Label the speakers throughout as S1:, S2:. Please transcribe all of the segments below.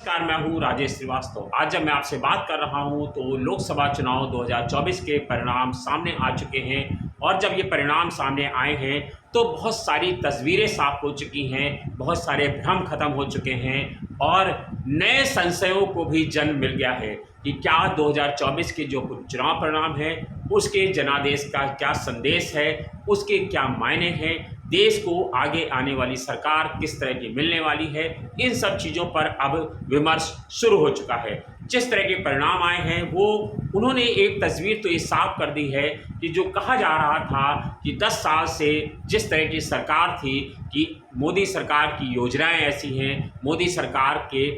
S1: नमस्कार, मैं हूँ राजेश श्रीवास्तव। आज जब मैं आपसे बात कर रहा हूँ तो लोकसभा चुनाव 2024 के परिणाम सामने आ चुके हैं और जब ये परिणाम सामने आए हैं तो बहुत सारी तस्वीरें साफ हो चुकी हैं, बहुत सारे भ्रम खत्म हो चुके हैं और नए संशयों को भी जन्म मिल गया है कि क्या 2024 के जो चुनाव परिणाम है उसके जनादेश का क्या संदेश है, उसके क्या मायने हैं, देश को आगे आने वाली सरकार किस तरह की मिलने वाली है। इन सब चीज़ों पर अब विमर्श शुरू हो चुका है। जिस तरह के परिणाम आए हैं वो उन्होंने एक तस्वीर तो ये साफ कर दी है कि जो कहा जा रहा था कि 10 साल से जिस तरह की सरकार थी कि मोदी सरकार की योजनाएं ऐसी हैं, मोदी सरकार के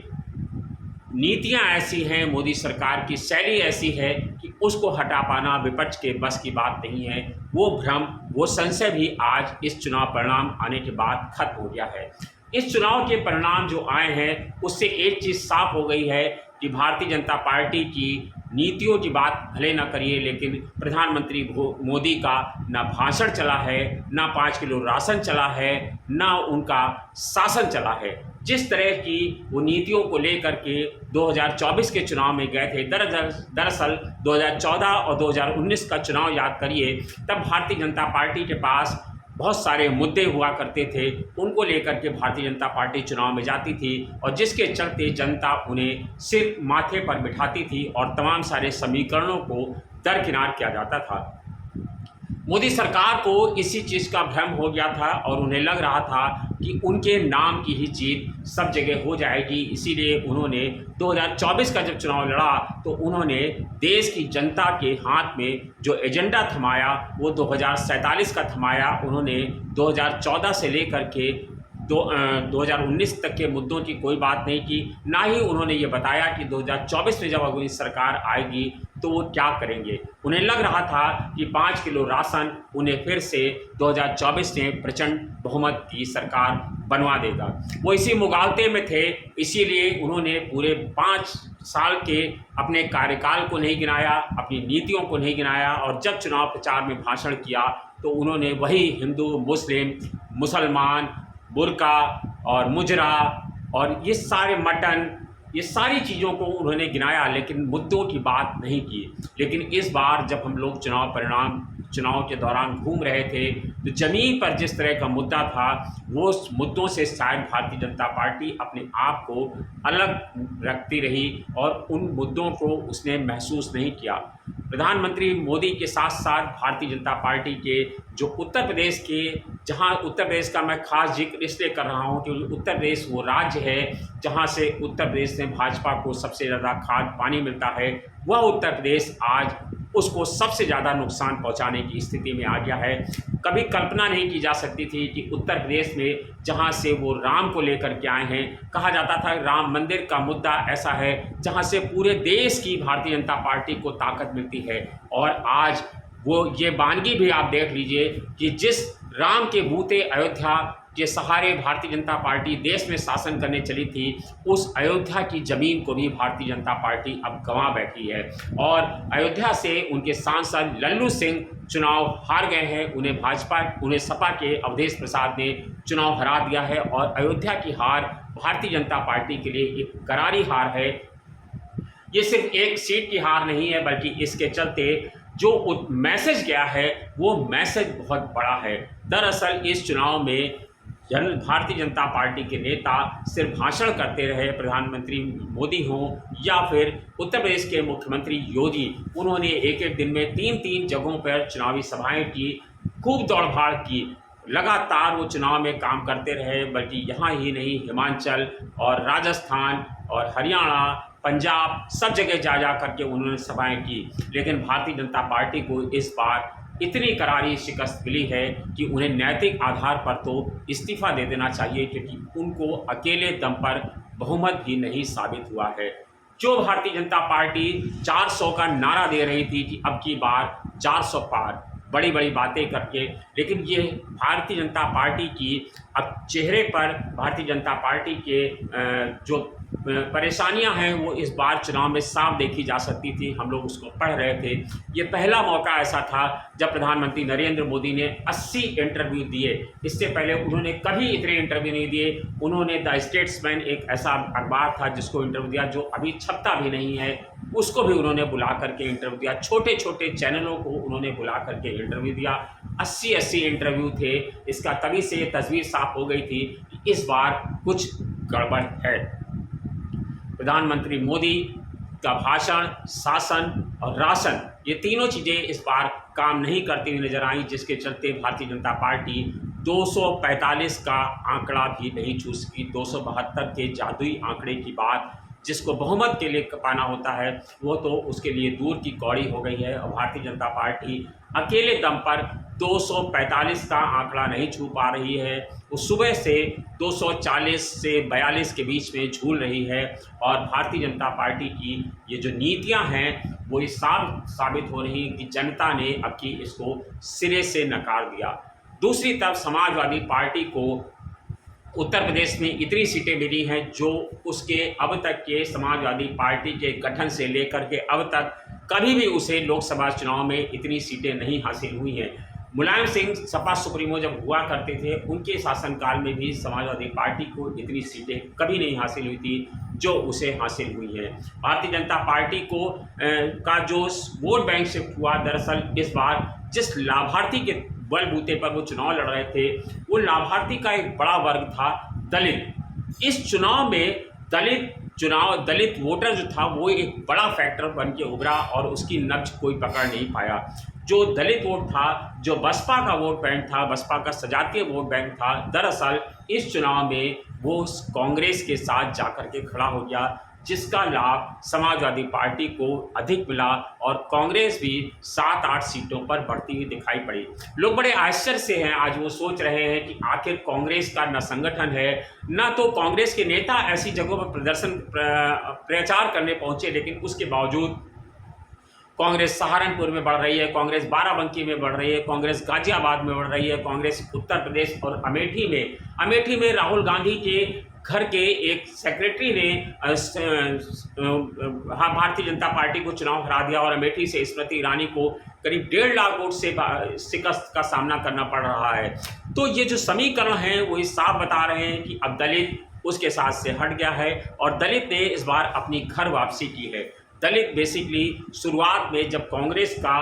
S1: नीतियां ऐसी हैं, मोदी सरकार की शैली ऐसी है कि उसको हटा पाना विपक्ष के बस की बात नहीं है। वो भ्रम, वो संशय भी आज इस चुनाव परिणाम आने के बाद खत्म हो गया है। इस चुनाव के परिणाम जो आए हैं उससे एक चीज़ साफ हो गई है कि भारतीय जनता पार्टी की नीतियों की बात भले ना करिए, लेकिन प्रधानमंत्री मोदी का ना भाषण चला है, ना 5 किलो राशन चला है, ना उनका शासन चला है। जिस तरह की वो नीतियों को लेकर के 2024 के चुनाव में गए थे, दरअसल 2014 और 2019 का चुनाव याद करिए, तब भारतीय जनता पार्टी के पास बहुत सारे मुद्दे हुआ करते थे, उनको लेकर के भारतीय जनता पार्टी चुनाव में जाती थी और जिसके चलते जनता उन्हें सिर माथे पर बिठाती थी और तमाम सारे समीकरणों को दरकिनार किया जाता था। मोदी सरकार को इसी चीज़ का भ्रम हो गया था और उन्हें लग रहा था कि उनके नाम की ही जीत सब जगह हो जाएगी, इसीलिए उन्होंने 2024 का जब चुनाव लड़ा तो उन्होंने देश की जनता के हाथ में जो एजेंडा थमाया वो 2047 का थमाया। उन्होंने 2014 से लेकर के 2019 तक के मुद्दों की कोई बात नहीं की, ना ही उन्होंने ये बताया कि 2024 में जब अगली सरकार आएगी तो वो क्या करेंगे। उन्हें लग रहा था कि 5 किलो राशन उन्हें फिर से 2024 में प्रचंड बहुमत की सरकार बनवा देगा। वो इसी मुगालते में थे, इसीलिए उन्होंने पूरे 5 साल के अपने कार्यकाल को नहीं गिनाया, अपनी नीतियों को नहीं गिनाया और जब चुनाव प्रचार में भाषण किया तो उन्होंने वही हिंदू, मुस्लिम, मुसलमान, बुर्का और मुजरा और ये सारे मटन, ये सारी चीज़ों को उन्होंने गिनाया, लेकिन मुद्दों की बात नहीं की। लेकिन इस बार जब हम लोग चुनाव के दौरान घूम रहे थे तो ज़मीन पर जिस तरह का मुद्दा था वो उस मुद्दों से शायद भारतीय जनता पार्टी अपने आप को अलग रखती रही और उन मुद्दों को उसने महसूस नहीं किया। प्रधानमंत्री मोदी के साथ साथ भारतीय जनता पार्टी के जो उत्तर प्रदेश के, जहां उत्तर प्रदेश का मैं खास जिक्र इसलिए कर रहा हूं कि उत्तर प्रदेश वो राज्य है जहां से उत्तर प्रदेश में भाजपा को सबसे ज़्यादा खाद पानी मिलता है, वह उत्तर प्रदेश आज उसको सबसे ज़्यादा नुकसान पहुंचाने की स्थिति में आ गया है। कभी कल्पना नहीं की जा सकती थी कि उत्तर प्रदेश में जहां से वो राम को लेकर के आए हैं, कहा जाता था राम मंदिर का मुद्दा ऐसा है जहां से पूरे देश की भारतीय जनता पार्टी को ताकत मिलती है और आज वो ये वानगी भी आप देख लीजिए कि जिस राम के बूते अयोध्या के सहारे भारतीय जनता पार्टी देश में शासन करने चली थी, उस अयोध्या की ज़मीन को भी भारतीय जनता पार्टी अब गंवा बैठी है और अयोध्या से उनके सांसद लल्लू सिंह चुनाव हार गए हैं। उन्हें सपा के अवधेश प्रसाद ने चुनाव हरा दिया है और अयोध्या की हार भारतीय जनता पार्टी के लिए एक करारी हार है। ये सिर्फ एक सीट की हार नहीं है, बल्कि इसके चलते जो मैसेज गया है वो मैसेज बहुत बड़ा है। दरअसल इस चुनाव में भारतीय जनता पार्टी के नेता सिर्फ भाषण करते रहे, प्रधानमंत्री मोदी हों या फिर उत्तर प्रदेश के मुख्यमंत्री योगी, उन्होंने एक दिन में 3 जगहों पर चुनावी सभाएं की, खूब दौड़ भाड़ की, लगातार वो चुनाव में काम करते रहे। बल्कि यहाँ ही नहीं, हिमाचल और राजस्थान और हरियाणा, पंजाब, सब जगह जा करके उन्होंने सभाएं की। लेकिन भारतीय जनता पार्टी को इस बार इतनी करारी शिकस्त मिली है कि उन्हें नैतिक आधार पर तो इस्तीफा दे देना चाहिए, क्योंकि उनको अकेले दम पर बहुमत भी नहीं साबित हुआ है। जो भारतीय जनता पार्टी 400 का नारा दे रही थी कि अब की बार 400 पार, बड़ी बड़ी बातें करके, लेकिन ये भारतीय जनता पार्टी की अब चेहरे पर भारतीय जनता पार्टी के जो परेशानियां हैं वो इस बार चुनाव में साफ देखी जा सकती थी। हम लोग उसको पढ़ रहे थे। ये पहला मौका ऐसा था जब प्रधानमंत्री नरेंद्र मोदी ने 80 इंटरव्यू दिए। इससे पहले उन्होंने कभी इतने इंटरव्यू नहीं दिए। उन्होंने द स्टेट्समैन एक ऐसा अखबार था जिसको इंटरव्यू दिया जो अभी छपता भी नहीं है, उसको भी उन्होंने बुला करके इंटरव्यू दिया। छोटे छोटे चैनलों को उन्होंने बुला करके इंटरव्यू दिया। 80 इंटरव्यू थे। इसका तभी से ये तस्वीर साफ हो गई थी कि इस बार कुछ गड़बड़ है। प्रधानमंत्री मोदी का भाषण, शासन और राशन, ये तीनों चीज़ें इस बार काम नहीं करती हुई नजर आई, जिसके चलते भारतीय जनता पार्टी 245 का आंकड़ा भी नहीं छू सकी। 272 के जादुई आंकड़े की बात जिसको बहुमत के लिए पाना होता है वो तो उसके लिए दूर की कौड़ी हो गई है। और भारतीय जनता पार्टी अकेले दम पर 245 का आंकड़ा नहीं छू पा रही है। वो सुबह से 240 से 42 के बीच में झूल रही है। और भारतीय जनता पार्टी की ये जो नीतियां हैं वो ये साबित हो रही कि जनता ने अब की इसको सिरे से नकार दिया। दूसरी तरफ समाजवादी पार्टी को उत्तर प्रदेश में इतनी सीटें मिली हैं जो उसके अब तक के समाजवादी पार्टी के गठन से लेकर के अब तक कभी भी उसे लोकसभा चुनाव में इतनी सीटें नहीं हासिल हुई हैं। मुलायम सिंह सपा सुप्रीमो जब हुआ करते थे उनके शासनकाल में भी समाजवादी पार्टी को इतनी सीटें कभी नहीं हासिल हुई थी जो उसे हासिल हुई है। भारतीय जनता पार्टी को का जो वोट बैंक शिफ्ट हुआ, दरअसल इस बार जिस लाभार्थी के बलबूते पर वो चुनाव लड़ रहे थे वो लाभार्थी का एक बड़ा वर्ग था दलित। इस चुनाव में दलित वोटर जो था वो एक बड़ा फैक्टर बन के उभरा और उसकी नब्ज कोई पकड़ नहीं पाया। जो दलित वोट था, जो बसपा का वोट बैंक था, बसपा का सजातीय वोट बैंक था, दरअसल इस चुनाव में वो कांग्रेस के साथ जाकर के खड़ा हो गया, जिसका लाभ समाजवादी पार्टी को अधिक मिला और कांग्रेस भी 7-8 सीटों पर बढ़ती हुई दिखाई पड़ी। लोग बड़े आश्चर्य से हैं, आज वो सोच रहे हैं कि आखिर कांग्रेस का न संगठन है न तो कांग्रेस के नेता ऐसी जगहों पर प्रचार करने पहुंचे, लेकिन उसके बावजूद कांग्रेस सहारनपुर में बढ़ रही है, कांग्रेस बाराबंकी में बढ़ रही है, कांग्रेस गाजियाबाद में बढ़ रही है, कांग्रेस उत्तर प्रदेश और अमेठी में राहुल गांधी के घर के एक सेक्रेटरी ने भारतीय जनता पार्टी को चुनाव हरा दिया और अमेठी से स्मृति ईरानी को करीब 1.5 लाख वोट से शिकस्त का सामना करना पड़ रहा है। तो ये जो समीकरण हैं वो ये साफ बता रहे हैं कि अब दलित उसके साथ से हट गया है और दलित ने इस बार अपनी घर वापसी की है। दलित बेसिकली शुरुआत में जब कांग्रेस का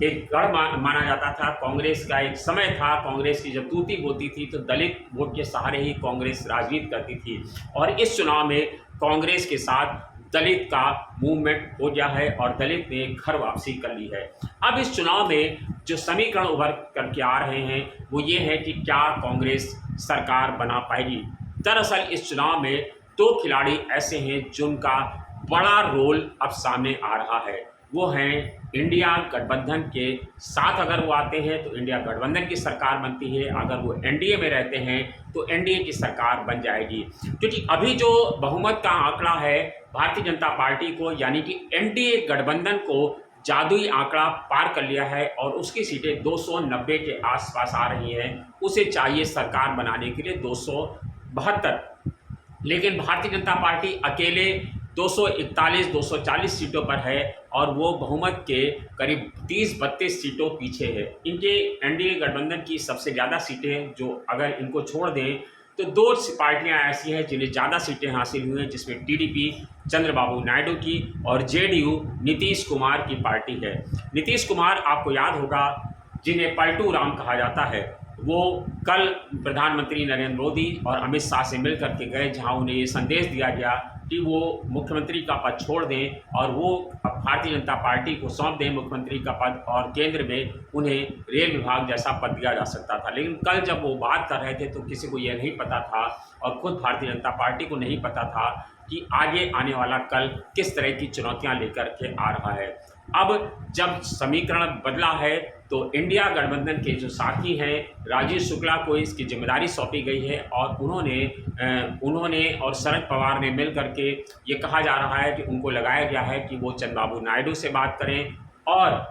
S1: एक गढ़ माना जाता था, कांग्रेस का एक समय था, कांग्रेस की जब तूती बोती थी तो दलित वोट के सहारे ही कांग्रेस राजनीति करती थी। और इस चुनाव में कांग्रेस के साथ दलित का मूवमेंट हो गया है और दलित ने घर वापसी कर ली है। अब इस चुनाव में जो समीकरण उभर करके आ रहे हैं वो ये है कि क्या कांग्रेस सरकार बना पाएगी। दरअसल इस चुनाव में 2 खिलाड़ी ऐसे हैं जिनका बड़ा रोल अब सामने आ रहा है। वो हैं इंडिया गठबंधन के साथ अगर वो आते हैं तो इंडिया गठबंधन की सरकार बनती है, अगर वो एनडीए में रहते हैं तो एनडीए की सरकार बन जाएगी। क्योंकि अभी जो बहुमत का आंकड़ा है भारतीय जनता पार्टी को यानी कि एनडीए गठबंधन को जादुई आंकड़ा पार कर लिया है और उसकी सीटें 290 के आसपास आ रही हैं। उसे चाहिए सरकार बनाने के लिए 272, लेकिन भारतीय जनता पार्टी अकेले 241-240 सीटों पर है और वो बहुमत के करीब 30-32 सीटों पीछे है। इनके एनडीए गठबंधन की सबसे ज़्यादा सीटें जो अगर इनको छोड़ दें तो 2 पार्टियां ऐसी हैं जिन्हें ज़्यादा सीटें हासिल हुई हैं, जिसमें टीडीपी चंद्रबाबू नायडू की और जेडीयू नीतीश कुमार की पार्टी है। नीतीश कुमार आपको याद होगा जिन्हें पलटू राम कहा जाता है, वो कल प्रधानमंत्री नरेंद्र मोदी और अमित शाह से मिल करके गए, जहां उन्हें ये संदेश दिया गया कि वो मुख्यमंत्री का पद छोड़ दें और वो भारतीय जनता पार्टी को सौंप दें मुख्यमंत्री का पद और केंद्र में उन्हें रेल विभाग जैसा पद दिया जा सकता था। लेकिन कल जब वो बात कर रहे थे तो किसी को यह नहीं पता था और खुद भारतीय जनता पार्टी को नहीं पता था कि आगे आने वाला कल किस तरह की चुनौतियां लेकर के आ रहा है। अब जब समीकरण बदला है तो इंडिया गठबंधन के जो साथी हैं राजीव शुक्ला को इसकी जिम्मेदारी सौंपी गई है और उन्होंने और शरद पवार ने मिल करके ये कहा जा रहा है कि उनको लगाया गया है कि वो चंद्रबाबू नायडू से बात करें और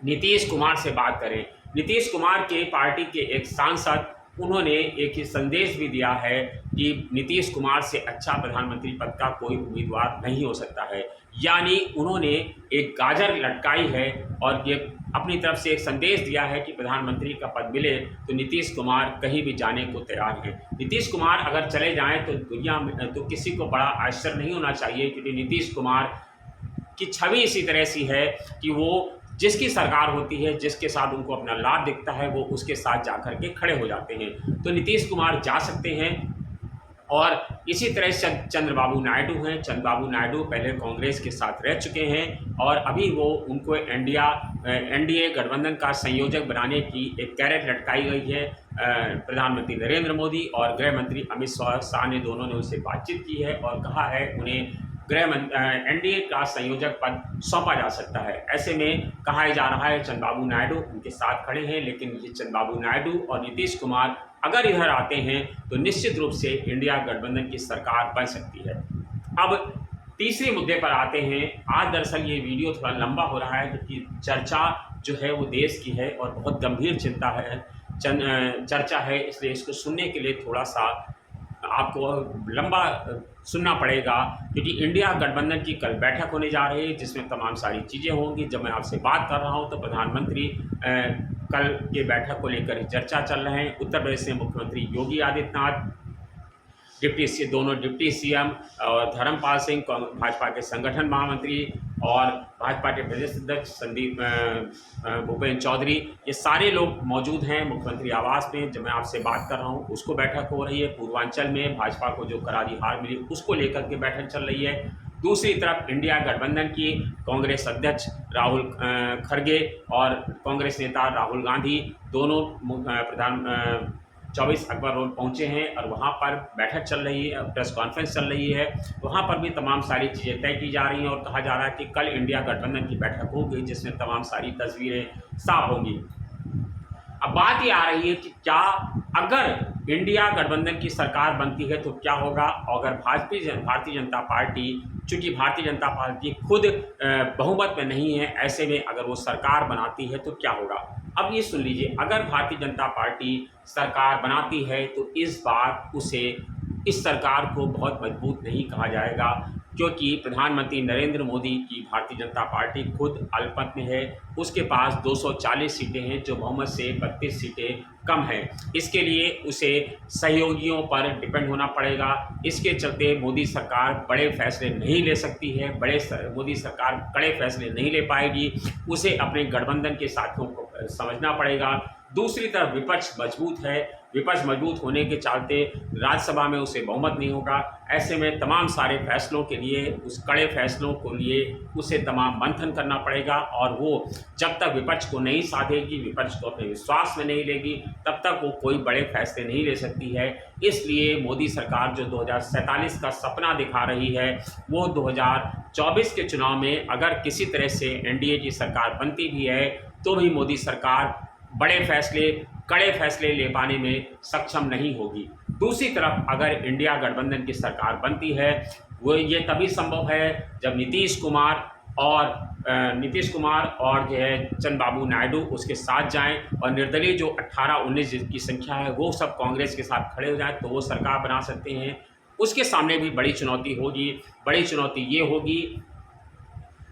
S1: नीतीश कुमार से बात करें। नीतीश कुमार के पार्टी के एक सांसद उन्होंने एक ही संदेश भी दिया है कि नीतीश कुमार से अच्छा प्रधानमंत्री पद का कोई उम्मीदवार नहीं हो सकता है। यानी उन्होंने एक गाजर लटकाई है और ये अपनी तरफ से एक संदेश दिया है कि प्रधानमंत्री का पद मिले तो नीतीश कुमार कहीं भी जाने को तैयार हैं। नीतीश कुमार अगर चले जाएं तो दुनिया में तो किसी को बड़ा आश्चर्य नहीं होना चाहिए, क्योंकि नीतीश कुमार की छवि इसी तरह सी है कि वो जिसकी सरकार होती है, जिसके साथ उनको अपना लाभ दिखता है, वो उसके साथ जाकर के खड़े हो जाते हैं। तो नीतीश कुमार जा सकते हैं। और इसी तरह से चंद्रबाबू नायडू हैं। चंद्रबाबू नायडू पहले कांग्रेस के साथ रह चुके हैं और अभी वो उनको एनडीए गठबंधन का संयोजक बनाने की एक कैरेट लटकाई गई है। प्रधानमंत्री नरेंद्र मोदी और गृह मंत्री अमित शाह ने दोनों ने उससे बातचीत की है और कहा है उन्हें एनडीए का संयोजक पद सौंपा जा सकता है। ऐसे में कहा जा रहा है चंद्रबाबू नायडू उनके साथ खड़े हैं, लेकिन ये चंद्रबाबू नायडू और नीतीश कुमार अगर इधर आते हैं तो निश्चित रूप से इंडिया गठबंधन की सरकार बन सकती है। अब तीसरे मुद्दे पर आते हैं। आज दरअसल ये वीडियो थोड़ा लंबा हो रहा है क्योंकि चर्चा जो है वो देश की है और बहुत गंभीर चिंता है, चर्चा है, इसलिए इसको सुनने के लिए थोड़ा सा आपको लंबा सुनना पड़ेगा, क्योंकि इंडिया गठबंधन की कल बैठक होने जा रही है जिसमें तमाम सारी चीज़ें होंगी। जब मैं आपसे बात कर रहा हूं तो प्रधानमंत्री कल के बैठक को लेकर चर्चा चल रहे हैं। उत्तर प्रदेश से मुख्यमंत्री योगी आदित्यनाथ, दोनों डिप्टी सीएम और धर्मपाल सिंह भाजपा के संगठन महामंत्री और भाजपा के प्रदेश अध्यक्ष संदीप भूपेंद्र चौधरी, ये सारे लोग मौजूद हैं मुख्यमंत्री आवास में। जब मैं आपसे बात कर रहा हूँ उसको बैठक हो रही है। पूर्वांचल में भाजपा को जो करारी हार मिली उसको लेकर के बैठक चल रही है। दूसरी तरफ इंडिया गठबंधन की कांग्रेस अध्यक्ष राहुल खड़गे और कांग्रेस नेता राहुल गांधी दोनों 24 अकबर रोड पहुंचे हैं और वहां पर बैठक चल रही है, प्रेस कॉन्फ्रेंस चल रही है। वहां पर भी तमाम सारी चीज़ें तय की जा रही हैं और कहा जा रहा है कि कल इंडिया गठबंधन की बैठक होगी जिसमें तमाम सारी तस्वीरें साफ होंगी। अब बात ये आ रही है कि क्या अगर इंडिया गठबंधन की सरकार बनती है तो क्या होगा, अगर भारतीय जनता पार्टी, चूँकि भारतीय जनता पार्टी खुद बहुमत में नहीं है, ऐसे में अगर वो सरकार बनाती है तो क्या होगा। अब ये सुन लीजिए, अगर भारतीय जनता पार्टी सरकार बनाती है तो इस बार उसे इस सरकार को बहुत मजबूत नहीं कहा जाएगा, क्योंकि प्रधानमंत्री नरेंद्र मोदी की भारतीय जनता पार्टी खुद अल्पमत में है। उसके पास 240 सीटें हैं जो बहुमत से 32 सीटें कम हैं। इसके लिए उसे सहयोगियों पर डिपेंड होना पड़ेगा। इसके चलते मोदी सरकार बड़े फैसले नहीं ले सकती है, मोदी सरकार कड़े फैसले नहीं ले पाएगी। उसे अपने गठबंधन के साथियों को समझना पड़ेगा। दूसरी तरफ विपक्ष मजबूत है, विपक्ष मजबूत होने के चलते राज्यसभा में उसे बहुमत नहीं होगा। ऐसे में तमाम सारे फैसलों के लिए, उस कड़े फैसलों को लिए उसे तमाम मंथन करना पड़ेगा और वो जब तक विपक्ष को नहीं साधेगी, विपक्ष को अपने विश्वास में नहीं लेगी, तब तक वो कोई बड़े फैसले नहीं ले सकती है। इसलिए मोदी सरकार जो 2047 का सपना दिखा रही है, वो 2024 के चुनाव में अगर किसी तरह से एनडीए की सरकार बनती भी है तो भी मोदी सरकार बड़े फैसले, कड़े फैसले ले पाने में सक्षम नहीं होगी। दूसरी तरफ अगर इंडिया गठबंधन की सरकार बनती है, वो ये तभी संभव है जब नीतीश कुमार और जो है चंद्रबाबू नायडू उसके साथ जाएं और निर्दलीय जो 18-19 की संख्या है वो सब कांग्रेस के साथ खड़े हो जाएं तो वो सरकार बना सकते हैं। उसके सामने भी बड़ी चुनौती होगी। बड़ी चुनौती ये होगी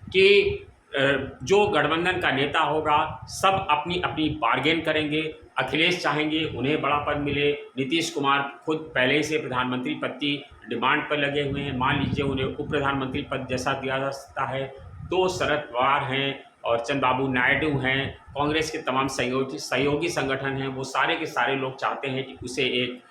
S1: कि जो गठबंधन का नेता होगा सब अपनी अपनी बार्गेन करेंगे। अखिलेश चाहेंगे उन्हें बड़ा पद मिले, नीतीश कुमार खुद पहले से प्रधानमंत्री पद की डिमांड पर लगे हुए हैं, मान लीजिए उन्हें उप प्रधानमंत्री पद जैसा दिया जा सकता है। तो शरद पवार हैं और चंद्रबाबू नायडू हैं, कांग्रेस के तमाम सहयोगी संगठन हैं, वो सारे के सारे लोग चाहते हैं कि उसे एक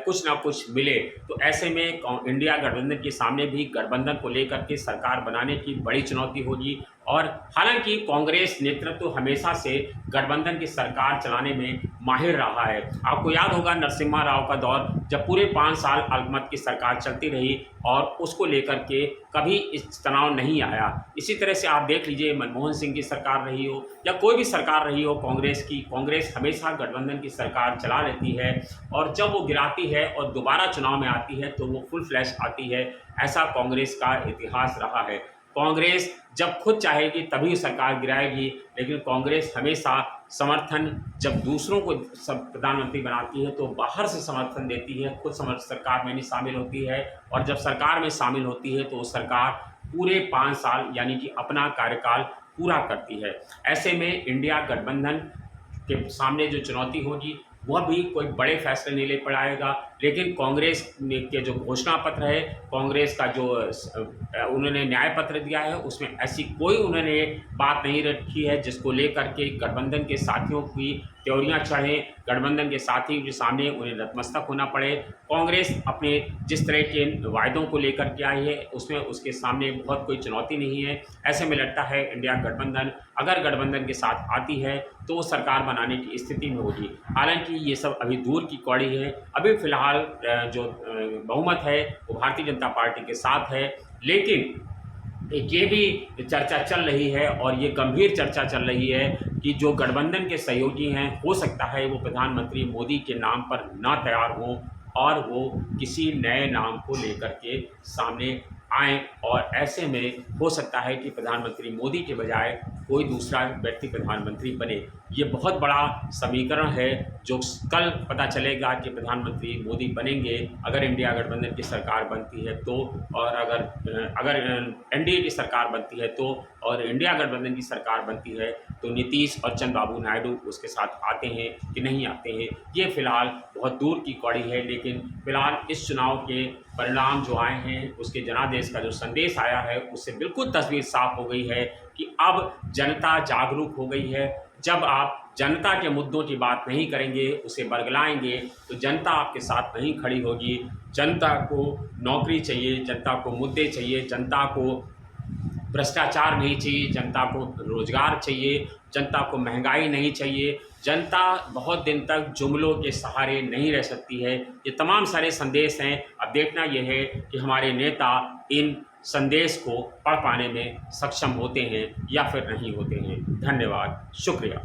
S1: कुछ ना कुछ मिले। तो ऐसे में इंडिया गठबंधन के सामने भी गठबंधन को लेकर के सरकार बनाने की बड़ी चुनौती होगी। और हालांकि कांग्रेस नेतृत्व हमेशा से गठबंधन की सरकार चलाने में माहिर रहा है। आपको याद होगा नरसिम्हा राव का दौर, जब पूरे 5 साल अल्पमत की सरकार चलती रही और उसको लेकर के कभी इस तनाव नहीं आया। इसी तरह से आप देख लीजिए मनमोहन सिंह की सरकार रही हो या कोई भी सरकार रही हो कांग्रेस की, कांग्रेस हमेशा गठबंधन की सरकार चला लेती है और जब वो गिराती है और दोबारा चुनाव में आती है तो वो फुल फ्लैश आती है। ऐसा कांग्रेस का इतिहास रहा है। कांग्रेस जब खुद चाहेगी तभी सरकार गिराएगी, लेकिन कांग्रेस हमेशा समर्थन जब दूसरों को सब प्रधानमंत्री बनाती है तो बाहर से समर्थन देती है, खुद सरकार में नहीं शामिल होती है, और जब सरकार में शामिल होती है तो वो सरकार पूरे 5 साल यानी कि अपना कार्यकाल पूरा करती है। ऐसे में इंडिया गठबंधन के सामने जो चुनौती होगी वह भी कोई बड़े फैसले नहीं ले पाएगा, लेकिन कांग्रेस के जो घोषणा पत्र है, कांग्रेस का जो उन्होंने न्याय पत्र दिया है, उसमें ऐसी कोई उन्होंने बात नहीं रखी है जिसको लेकर के गठबंधन के साथियों की त्योरियां चढ़ें, गठबंधन के साथी के सामने उन्हें नतमस्तक होना पड़े। कांग्रेस अपने जिस तरह के वायदों को लेकर के आई है उसमें उसके सामने बहुत कोई चुनौती नहीं है। ऐसे में लगता है इंडिया गठबंधन अगर गठबंधन के साथ आती है तो वो सरकार बनाने की स्थिति में होगी। हालांकि ये सब अभी दूर की कौड़ी है, अभी फ़िलहाल जो बहुमत है वो भारतीय जनता पार्टी के साथ है, लेकिन ये भी चर्चा चल रही है और ये गंभीर चर्चा चल रही है कि जो गठबंधन के सहयोगी हैं हो सकता है वो प्रधानमंत्री मोदी के नाम पर ना तैयार हों और वो किसी नए नाम को लेकर के सामने आएँ, और ऐसे में हो सकता है कि प्रधानमंत्री मोदी के बजाय कोई दूसरा व्यक्ति प्रधानमंत्री बने। ये बहुत बड़ा समीकरण है जो कल पता चलेगा कि प्रधानमंत्री मोदी बनेंगे अगर इंडिया गठबंधन की सरकार बनती है तो, और अगर एनडीए की सरकार बनती है तो, और इंडिया गठबंधन की सरकार बनती है तो नीतीश और चंद्रबाबू नायडू उसके साथ आते हैं कि नहीं आते हैं, ये फ़िलहाल बहुत दूर की कौड़ी है। लेकिन फ़िलहाल इस चुनाव के परिणाम जो आए हैं उसके जनादेश का जो संदेश आया है उससे बिल्कुल तस्वीर साफ हो गई है कि अब जनता जागरूक हो गई है। जब आप जनता के मुद्दों की बात नहीं करेंगे, उसे बरगलाएंगे, तो जनता आपके साथ नहीं खड़ी होगी। जनता को नौकरी चाहिए, जनता को मुद्दे चाहिए, जनता को भ्रष्टाचार नहीं चाहिए, जनता को रोज़गार चाहिए, जनता को महंगाई नहीं चाहिए, जनता बहुत दिन तक जुमलों के सहारे नहीं रह सकती है। ये तमाम सारे संदेश हैं। अब देखना यह है कि हमारे नेता इन संदेश को पढ़ पाने में सक्षम होते हैं या फिर नहीं होते हैं। धन्यवाद, शुक्रिया।